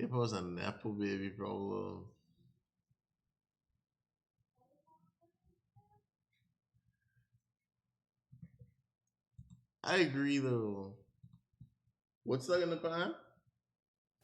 It was a Nepo baby problem. I agree though. What's that in the pan?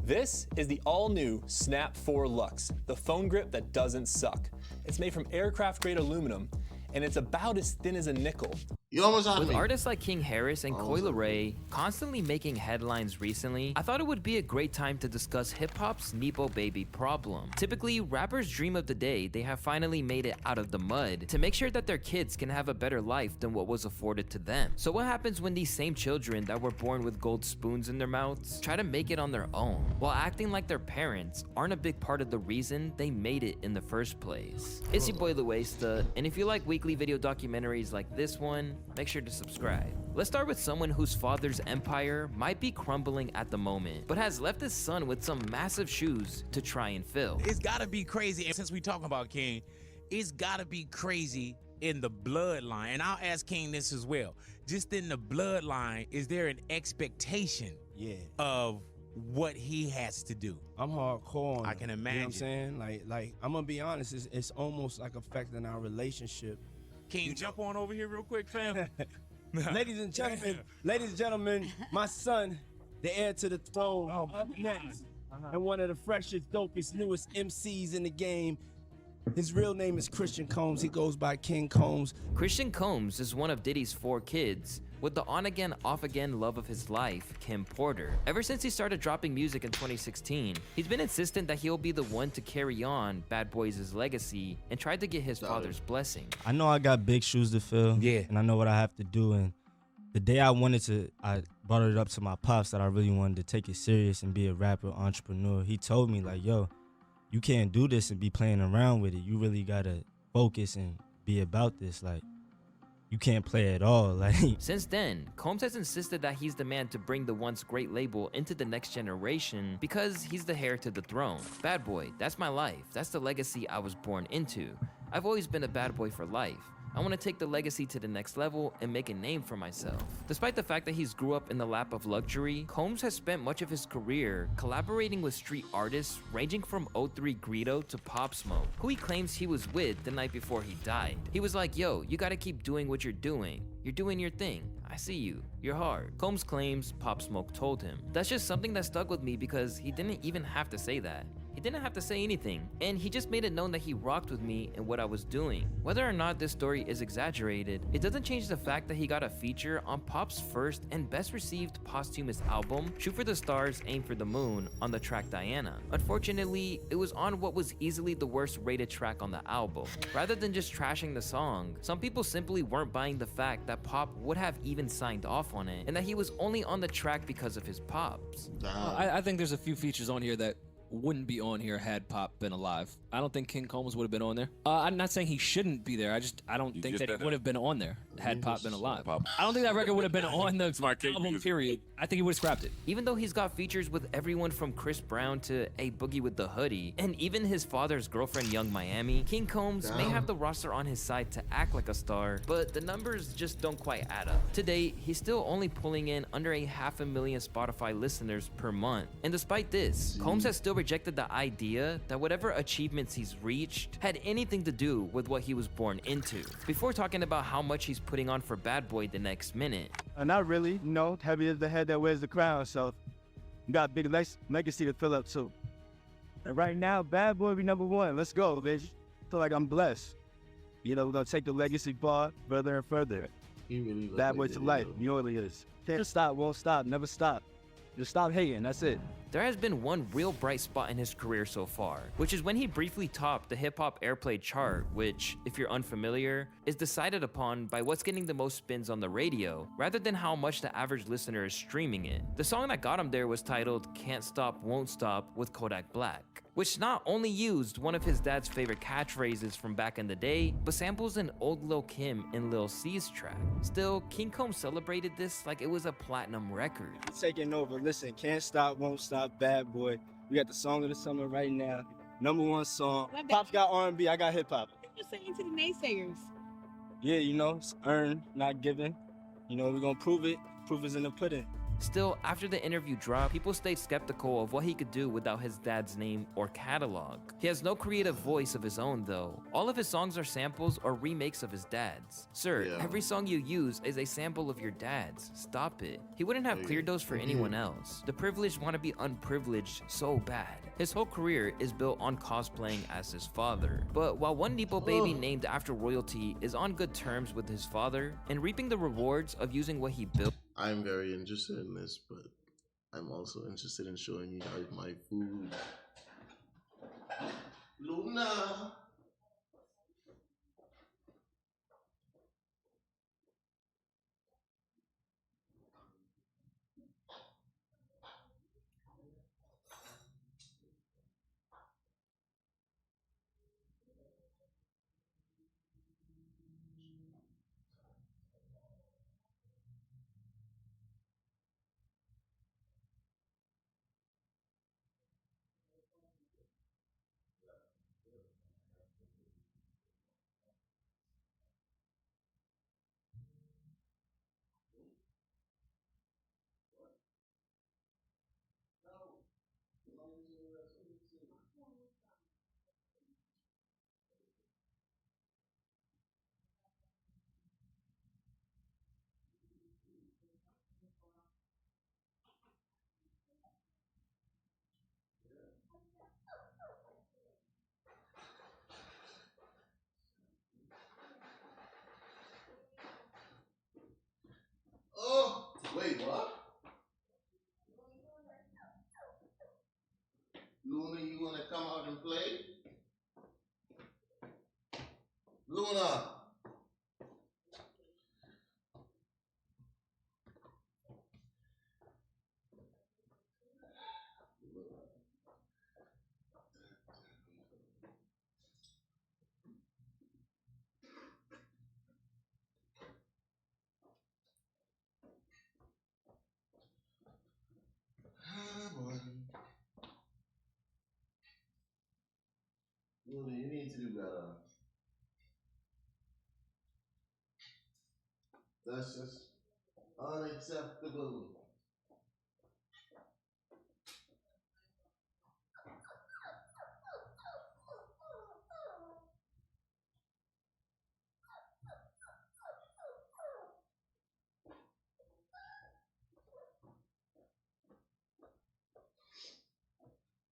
This is the all-new Snap 4 Luxe, the phone grip that doesn't suck. It's made from aircraft-grade aluminum, and it's about as thin as a nickel. You almost had With me. artists like King Harris and Coi Leray constantly making headlines recently, I thought it would be a great time to discuss hip-hop's Nepo baby problem. Typically, rappers dream of the day they have finally made it out of the mud to make sure that their kids can have a better life than what was afforded to them. So what happens when these same children that were born with gold spoons in their mouths try to make it on their own, while acting like their parents aren't a big part of the reason they made it in the first place? It's your boy Luesta, and if you like weekly video documentaries like this one, make sure to subscribe. Let's start with someone whose father's empire might be crumbling at the moment, but has left his son with some massive shoes to try and fill. It's gotta be crazy, and since we talking about King, it's gotta be crazy in the bloodline. And I'll ask King this as well. Just in the bloodline, is there an expectation of what he has to do? I'm hardcore on I it. can You know what I'm imagine. saying? Like I'm gonna be honest, it's almost like affecting our relationship. King, jump on over here real quick, fam. Ladies and gentlemen, my son, the heir to the throne, up next, and one of the freshest, dopest, newest MCs in the game. His real name is Christian Combs. He goes by King Combs. Christian Combs is one of Diddy's 4 kids, with the on-again, off-again love of his life, Kim Porter. Ever since he started dropping music in 2016, he's been insistent that he'll be the one to carry on Bad Boys' legacy and tried to get his father's blessing. I know I got big shoes to fill, and I know what I have to do. And the day I brought it up to my pops that I really wanted to take it serious and be a rapper, entrepreneur. He told me like, yo, you can't do this and be playing around with it. You really gotta focus and be about this. Like, you can't play at all. Like, since then, Combs has insisted that he's the man to bring the once great label into the next generation because he's the heir to the throne. Bad boy, that's my life. That's the legacy I was born into. I've always been a bad boy for life. I want to take the legacy to the next level and make a name for myself. Despite the fact that he's grew up in the lap of luxury, Combs has spent much of his career collaborating with street artists ranging from 03 Greedo to Pop Smoke, who he claims he was with the night before he died. He was like, yo, you gotta keep doing what you're doing. You're doing your thing. I see you. You're hard. Combs claims Pop Smoke told him. That's just something that stuck with me because he didn't even have to say that. He didn't have to say anything, and he just made it known that he rocked with me and what I was doing. Whether or not this story is exaggerated, it doesn't change the fact that he got a feature on Pop's first and best received posthumous album, Shoot for the Stars, Aim for the Moon, on the track Diana. Unfortunately, it was on what was easily the worst rated track on the album. Rather than just trashing the song, some people simply weren't buying the fact that Pop would have even signed off on it, and that he was only on the track because of his pops. I think there's a few features on here that wouldn't be on here had Pop been alive. I don't think King Combs would have been on there. I'm not saying he shouldn't be there. I don't think that it would have been on there had Pop been alive. I don't think that record would have been on the album, period. I think he would have scrapped it. Even though he's got features with everyone from Chris Brown to A Boogie with the Hoodie, and even his father's girlfriend Young Miami, King Combs may have the roster on his side to act like a star, but the numbers just don't quite add up. To date, he's still only pulling in under 500,000 Spotify listeners per month. And despite this, Combs has still rejected the idea that whatever achievements he's reached had anything to do with what he was born into, before talking about how much he's putting on for Bad Boy the next minute. Not really, no. Heavy is the head that wears the crown, so you got a big legacy to fill up too. And right now, Bad Boy be #1. Let's go, bitch. Feel like I'm blessed. You know, we're gonna take the legacy far, further and further. Really Bad Boy to life. You know what it is. Can't stop, won't stop, never stop. Just stop hating, that's it. There has been one real bright spot in his career so far, which is when he briefly topped the hip-hop airplay chart, which, if you're unfamiliar, is decided upon by what's getting the most spins on the radio, rather than how much the average listener is streaming it. The song that got him there was titled Can't Stop, Won't Stop with Kodak Black, which not only used one of his dad's favorite catchphrases from back in the day, but samples an old Lil Kim and Lil C's track. Still, King Combs celebrated this like it was a platinum record. Taking over, listen, Can't Stop, Won't Stop, Bad Boy. We got the song of the summer right now. #1 song. Pop's got R&B, I got hip hop. Just saying to the naysayers. Yeah, you know, it's earned, not given. You know, we're gonna prove it. Proof is in the pudding. Still, after the interview dropped, people stayed skeptical of what he could do without his dad's name or catalog. He has no creative voice of his own though. All of his songs are samples or remakes of his dad's. Sir, every song you use is a sample of your dad's. Stop it. He wouldn't have cleared those for anyone else. The privileged want to be unprivileged so bad. His whole career is built on cosplaying as his father. But while one Nepo baby named after royalty is on good terms with his father and reaping the rewards of using what he built, I'm very interested in this, but I'm also interested in showing you guys my food. Luna! Oh, wait, what? Luna, you wanna come out and play? Luna! Ah, boy. Luna, you need to do better. That's just unacceptable.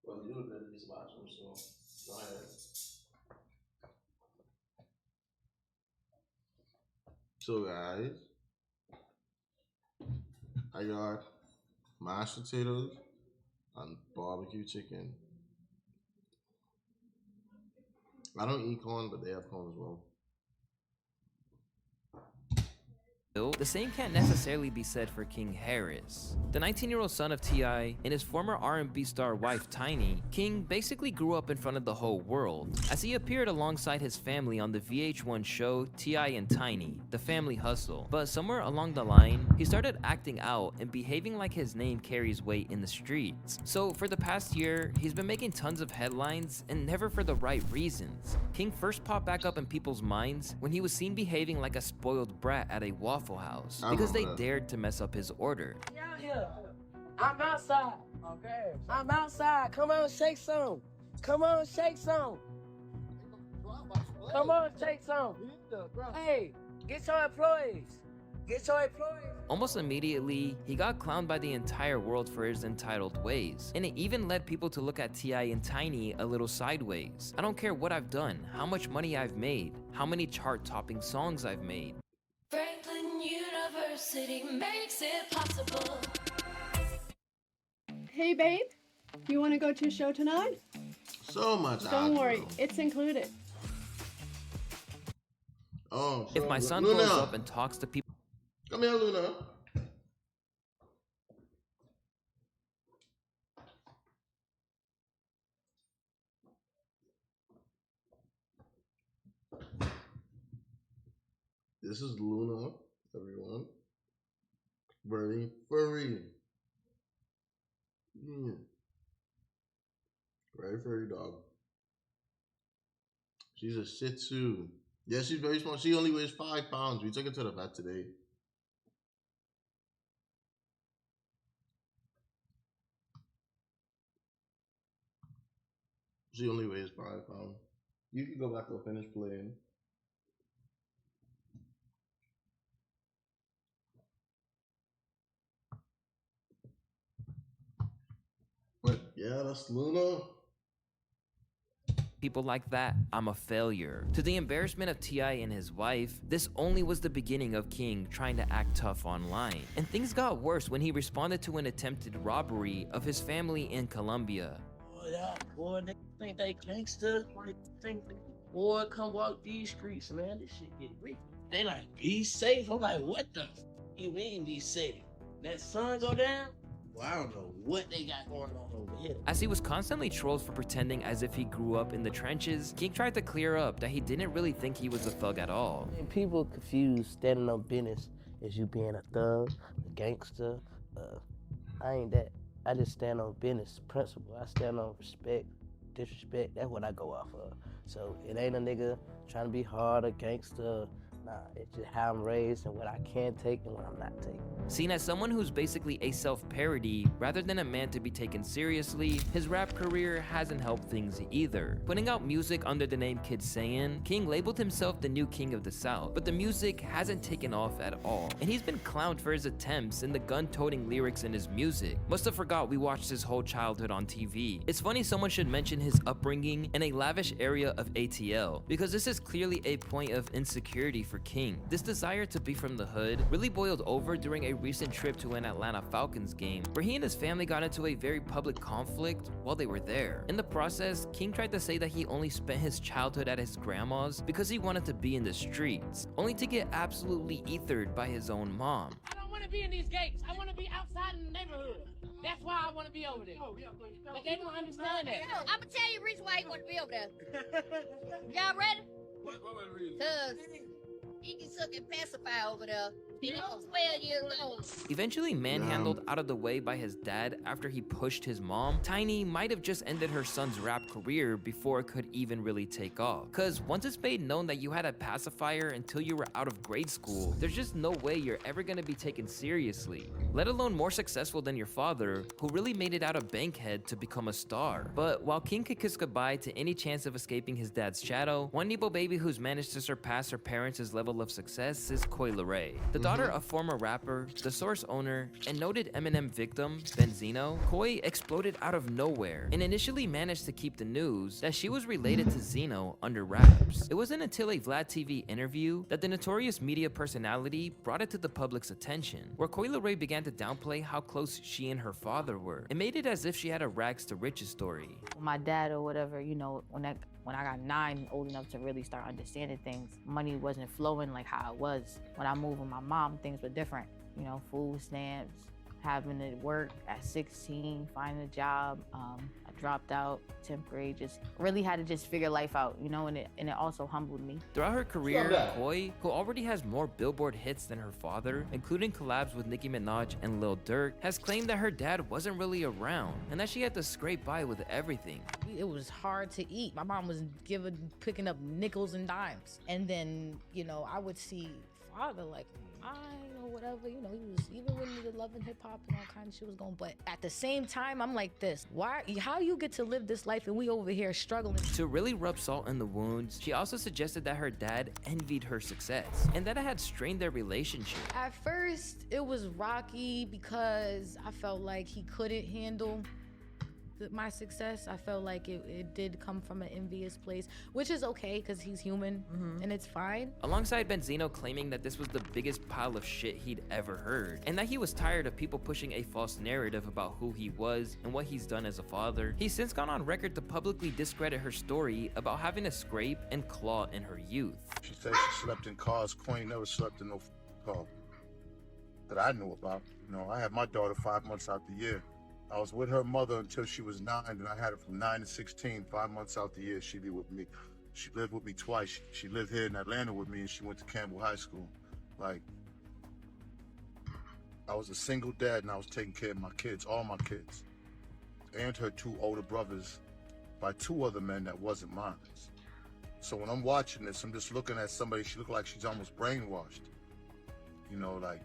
Well, you're good at this bathroom, so go ahead. So, guys, I got mashed potatoes and barbecue chicken. I don't eat corn, but they have corn as well. the same can't necessarily be said for King Harris. The 19-year-old son of T.I. and his former R&B star wife Tiny, King basically grew up in front of the whole world, as he appeared alongside his family on the VH1 show T.I. and Tiny, The Family Hustle. But somewhere along the line, he started acting out and behaving like his name carries weight in the streets. So for the past year, he's been making tons of headlines and never for the right reasons. King first popped back up in people's minds when he was seen behaving like a spoiled brat at a Waffle House because they dared to mess up his order. Out here. I'm outside. Okay. I'm outside. Come on, shake some. Come on, shake some. Come on, shake some. Hey, get your employees. Get your employees. Almost immediately, he got clowned by the entire world for his entitled ways, and it even led people to look at T.I. and Tiny a little sideways. I don't care what I've done, how much money I've made, how many chart-topping songs I've made. Franklin University makes it possible. Hey babe, you want to go to a show tonight? So much. Don't worry, it's included. Oh, if my son grows up and talks to people, come here, Luna. This is Luna, everyone. Very furry. Very furry dog. She's a Shih Tzu. Yeah, she's very small. She only weighs 5 pounds. We took her to the vet today. It's the only way it's probably found. You can go back and finish playing. But yeah, that's Luna. People like that, I'm a failure. To the embarrassment of T.I. and his wife, this only was the beginning of King trying to act tough online. And things got worse when he responded to an attempted robbery of his family in Colombia. Boy, they think they gangster. Boy, come walk these streets, man. This shit get real. They like, be safe. I'm like, what the you mean be safe? That sun go down? Well, I don't know what they got going on over here. As he was constantly trolled for pretending as if he grew up in the trenches, King tried to clear up that he didn't really think he was a thug at all. And people confuse standing on business as you being a thug, a gangster. I ain't that. I just stand on business principle. I stand on respect, disrespect. That's what I go off of. So it ain't a nigga trying to be hard or gangster. Nah, it's just how I'm raised and what I can take and what I'm not taking. Seen as someone who's basically a self-parody, rather than a man to be taken seriously, his rap career hasn't helped things either. Putting out music under the name Kid Sayin', King labeled himself the new king of the South, but the music hasn't taken off at all. And he's been clowned for his attempts and the gun-toting lyrics in his music. Must have forgot we watched his whole childhood on TV. It's funny someone should mention his upbringing in a lavish area of ATL, because this is clearly a point of insecurity for King. This desire to be from the hood really boiled over during a recent trip to an Atlanta Falcons game, where he and his family got into a very public conflict while they were there. In the process, King tried to say that he only spent his childhood at his grandma's because he wanted to be in the streets, only to get absolutely ethered by his own mom. I don't want to be in these gates. I want to be outside in the neighborhood. That's why I want to be over there. But they don't understand that. I'm going to tell you the reason why you want to be over there. Y'all ready? Because he can suck and pacify over there. He was 12 years old. Eventually manhandled out of the way by his dad after he pushed his mom, Tiny might have just ended her son's rap career before it could even really take off. Cause once it's made known that you had a pacifier until you were out of grade school, there's just no way you're ever gonna be taken seriously, let alone more successful than your father, who really made it out of Bankhead to become a star. But while King could kiss goodbye to any chance of escaping his dad's shadow, one Nepo baby who's managed to surpass her parents' level of success is Coi Leray. The daughter of former rapper, The Source owner, and noted Eminem victim, Benzino, Coi exploded out of nowhere and initially managed to keep the news that she was related to Zeno under wraps. It wasn't until a Vlad TV interview that the notorious media personality brought it to the public's attention, where Coi Leray began to downplay how close she and her father were. It made it as if she had a rags to riches story. My dad or whatever, you know, when I got 9, old enough to really start understanding things, money wasn't flowing like how it was. When I moved with my mom, things were different. You know, food stamps, having to work at 16, finding a job. I dropped out, 10th grade, just really had to just figure life out, you know, and it also humbled me. Throughout her career, Coi, who already has more Billboard hits than her father, including collabs with Nicki Minaj and Lil Durk, has claimed that her dad wasn't really around and that she had to scrape by with everything. It was hard to eat. My mom was picking up nickels and dimes. And then, you know, I would see father like, or whatever, you know, he was, even when the love and hip hop and all kind of shit was going, but at the same time, I'm like this, how you get to live this life and we over here struggling? To really rub salt in the wounds, she also suggested that her dad envied her success and that it had strained their relationship. At first, it was rocky because I felt like he couldn't handle my success. I felt like it did come from an envious place, which is okay because he's human and it's fine. Alongside Benzino claiming that this was the biggest pile of shit he'd ever heard and that he was tired of people pushing a false narrative about who he was and what he's done as a father, he's since gone on record to publicly discredit her story about having to scrape and claw in her youth. She said she slept in cars. Queen never slept in no car that I knew about. You know, I had my daughter 5 months out the year. I was with her mother until she was 9, and I had her from 9 to 16, 5 months out the year. She'd be with me. She lived with me twice. She lived here in Atlanta with me, and she went to Campbell High School. Like, I was a single dad, and I was taking care of my kids, all my kids, and her 2 older brothers by 2 other men that wasn't mine. So when I'm watching this, I'm just looking at somebody, she looked like she's almost brainwashed. You know, like,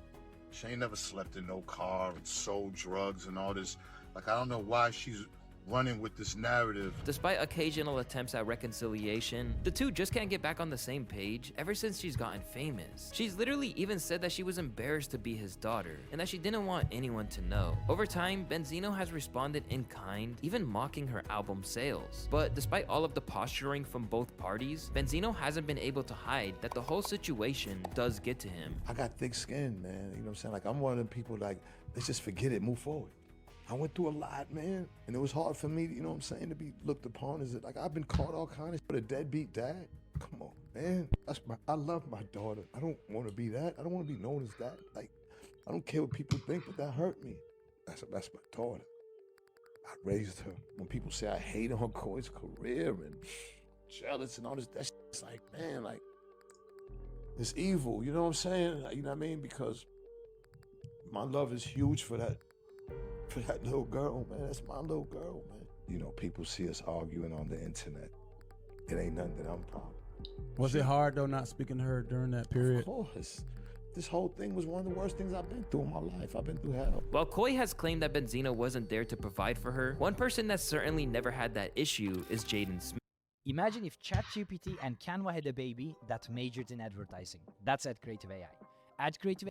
she ain't never slept in no car and sold drugs and all this. Like, I don't know why she's running with this narrative. Despite occasional attempts at reconciliation, the two just can't get back on the same page ever since she's gotten famous. She's literally even said that she was embarrassed to be his daughter and that she didn't want anyone to know. Over time, Benzino has responded in kind, even mocking her album sales. But despite all of the posturing from both parties, Benzino hasn't been able to hide that the whole situation does get to him. I got thick skin, man. You know what I'm saying? Like, I'm one of them people like, let's just forget it, move forward. I went through a lot, man. And it was hard for me, you know what I'm saying, to be looked upon as, like, I've been called all kinds of, but a deadbeat dad? Come on, man. I love my daughter. I don't want to be that. I don't want to be known as that. Like, I don't care what people think, but that hurt me. That's my daughter. I raised her. When people say I hate on Koi's career and jealous and all this, that's like, man, like, it's evil, you know what I'm saying? You know what I mean? Because my love is huge for that little girl, man. That's my little girl, man. You know, people see us arguing on the internet. It ain't nothing that I'm proud of. Was it hard, though, not speaking to her during that period? Of course. This whole thing was one of the worst things I've been through in my life. I've been through hell. While Koi has claimed that Benzino wasn't there to provide for her, one person that certainly never had that issue is Jaden Smith. Imagine if ChatGPT and Canva had a baby that majored in advertising. That's at Creative AI. At Creative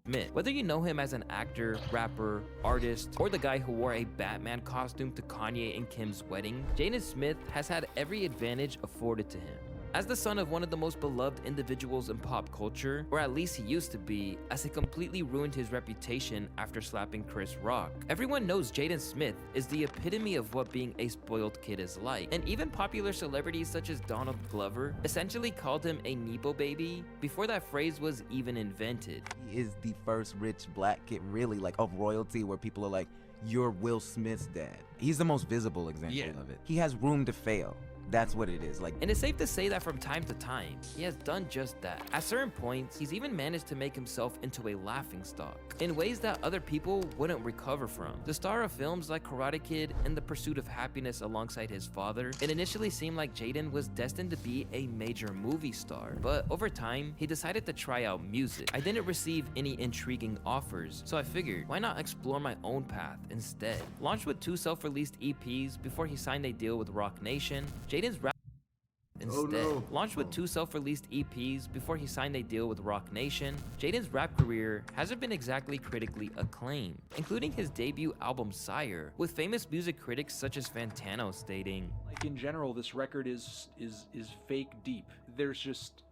Smith. Whether you know him as an actor, rapper, artist, or the guy who wore a Batman costume to Kanye and Kim's wedding, Jaden Smith has had every advantage afforded to him. As the son of one of the most beloved individuals in pop culture, or at least he used to be, as he completely ruined his reputation after slapping Chris Rock. Everyone knows Jaden Smith is the epitome of what being a spoiled kid is like, and even popular celebrities such as Donald Glover essentially called him a Nepo baby before that phrase was even invented. He is the first rich black kid, really, like, of royalty, where people are like, you're Will Smith's dad. He's the most visible example of it. He has room to fail. That's what it is. Like, and it's safe to say that from time to time, he has done just that. At certain points, he's even managed to make himself into a laughingstock in ways that other people wouldn't recover from. The star of films like Karate Kid and The Pursuit of Happiness alongside his father, it initially seemed like Jaden was destined to be a major movie star. But over time, he decided to try out music. I didn't receive any intriguing offers, so I figured, why not explore my own path instead? Launched with 2 self-released EPs before he signed a deal with Rock Nation, Jaden's rap launched with 2 self-released EPs before he signed a deal with Rock Nation. Jaden's rap career hasn't been exactly critically acclaimed, including his debut album Sire, with famous music critics such as Fantano stating, like, in general, this record is fake deep. There's just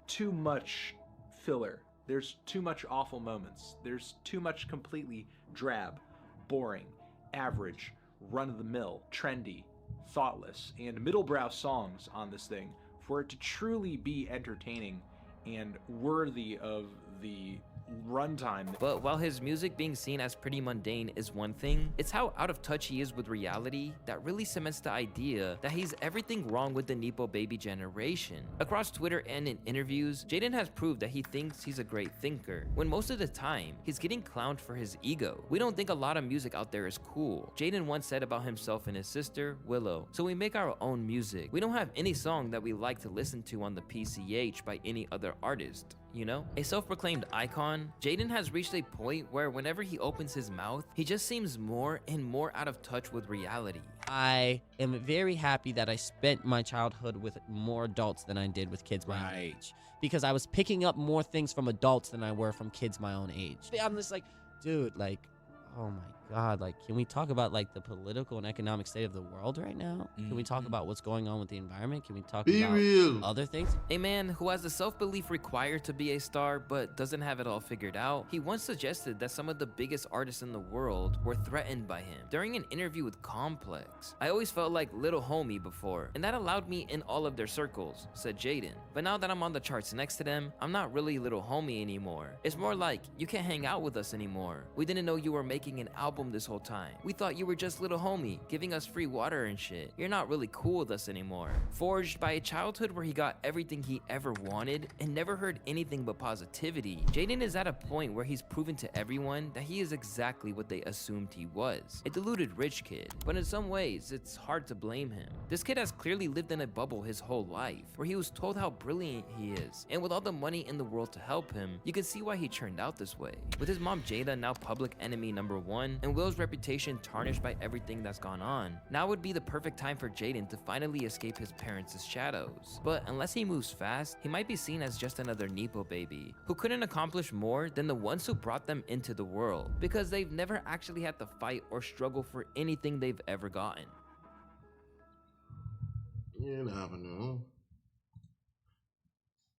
too much filler. There's too much awful moments. There's too much completely drab, boring, average, run-of-the-mill, trendy, thoughtless, and middlebrow songs on this thing for it to truly be entertaining and worthy of the runtime. But while his music being seen as pretty mundane is one thing, it's how out of touch he is with reality that really cements the idea that he's everything wrong with the Nepo baby generation. Across Twitter and in interviews, Jaden has proved that he thinks he's a great thinker, when most of the time, he's getting clowned for his ego. We don't think a lot of music out there is cool. Jaden once said about himself and his sister, Willow, so we make our own music. We don't have any song that we like to listen to on the PCH by any other artist. You know? A self-proclaimed icon, Jaden has reached a point where whenever he opens his mouth, he just seems more and more out of touch with reality. I am very happy that I spent my childhood with more adults than I did with kids my own age. Because I was picking up more things from adults than I were from kids my own age. I'm just like, dude, like, oh my God, like, can we talk about, like, the political and economic state of the world right now? Can we talk about what's going on with the environment? Can we talk about other things? A man who has the self-belief required to be a star but doesn't have it all figured out, he once suggested that some of the biggest artists in the world were threatened by him. During an interview with Complex, I always felt like little homie before, and that allowed me in all of their circles, said Jaden. But now that I'm on the charts next to them, I'm not really little homie anymore. It's more like, you can't hang out with us anymore. We didn't know you were making an album this whole time. We thought you were just little homie, giving us free water and shit. You're not really cool with us anymore. Forged by a childhood where he got everything he ever wanted and never heard anything but positivity, Jaden is at a point where he's proven to everyone that he is exactly what they assumed he was, a deluded rich kid. But in some ways, it's hard to blame him. This kid has clearly lived in a bubble his whole life, where he was told how brilliant he is, and with all the money in the world to help him, you can see why he turned out this way. With his mom Jada now public enemy #1, and and Will's reputation tarnished by everything that's gone on. Now would be the perfect time for Jaden to finally escape his parents' shadows. But unless he moves fast, he might be seen as just another Nepo baby, who couldn't accomplish more than the ones who brought them into the world, because they've never actually had to fight or struggle for anything they've ever gotten. You never know.